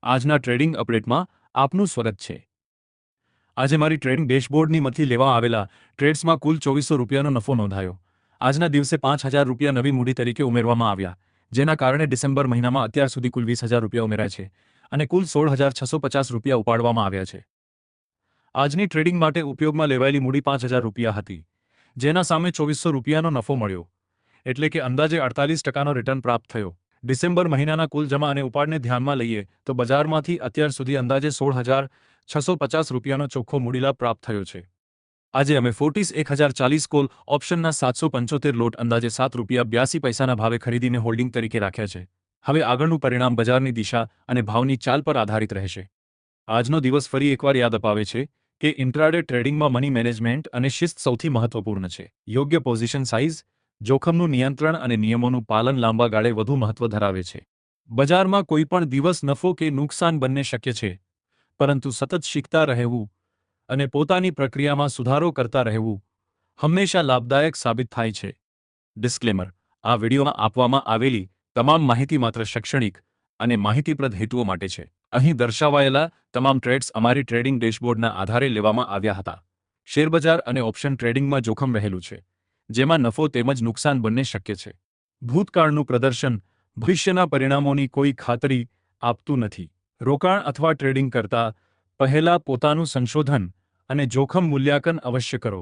આજના ટ્રેડિંગ અપડેટમાં આપનું સ્વાગત છે। આજે મારી ટ્રેડિંગ ડેશબોર્ડની મથી લેવામાં આવેલા ટ્રેડ્સમાં કુલ ₹2400નો નફો નોંધાયો। આજના દિવસે ₹5000 નવી મૂડી તરીકે ઉમેરવામાં આવ્યા, જેના કારણે ડિસેમ્બર મહિનામાં અત્યાર સુધી કુલ ₹20000 ઉમેરાય છે અને કુલ ₹16650 ઉપાડવામાં આવ્યા છે। આજની ટ્રેડિંગ માટે ઉપયોગમાં લેવાયેલી મૂડી ₹5000 હતી, જેના સામે ₹2400નો નફો મળ્યો, એટલે કે અંદાજે 48%નો રિટર્ન પ્રાપ્ત થયો। ડિસેમ્બર મહિનાના કુલ જમા અને ઉપાડને ધ્યાનમાં લઈએ તો બજારમાંથી અત્યાર સુધી અંદાજે ₹16650નો ચોખ્ખો મૂડીલાભ પ્રાપ્ત થયો છે। આજે અમે ફોર્ટિસ 1040 કોલ ઓપ્શનના 775 લોટ અંદાજે ₹7.82ના ભાવે ખરીદીને હોલ્ડિંગ તરીકે રાખ્યા છે। હવે આગળનું પરિણામ બજારની દિશા અને ભાવની ચાલ પર આધારિત રહેશે। આજનો દિવસ ફરી એકવાર યાદ અપાવે છે કે ઇન્ટ્રાડે ટ્રેડિંગમાં મની મેનેજમેન્ટ અને શિસ્ત સૌથી મહત્વપૂર્ણ છે। યોગ્ય પોઝિશન સાઇઝ, જોખમનું નિયંત્રણ અને નિયમોનું પાલન લાંબા ગાળે વધુ મહત્વ ધરાવે છે। બજારમાં કોઈ પણ દિવસ નફો કે નુકસાન બંને શક્ય છે, પરંતુ સતત શીખતા રહેવું અને પોતાની પ્રક્રિયામાં સુધારો કરતા રહેવું હંમેશા લાભદાયક સાબિત થાય છે। ડિસ્ક્લેમર: આ વિડીયોમાં આપવામાં આવેલી તમામ માહિતી માત્ર શૈક્ષણિક અને માહિતીપ્રદ હેતુઓ માટે છે। અહીં દર્શાવાયેલા તમામ ટ્રેડ્સ અમારી ટ્રેડિંગ ડેશબોર્ડના આધારે લેવામાં આવ્યા હતા। શેરબજાર અને ઓપ્શન ટ્રેડિંગમાં જોખમ રહેલું છે, જેમાં નફો તેમજ નુકસાન બંને શક્ય છે। ભૂતકાળનું પ્રદર્શન ભવિષ્યના પરિણામોની કોઈ ખાતરી આપતું નથી। રોકાણ અથવા ટ્રેડિંગ કરતા પહેલા પોતાનું સંશોધન અને જોખમ મૂલ્યાંકન અવશ્ય કરો।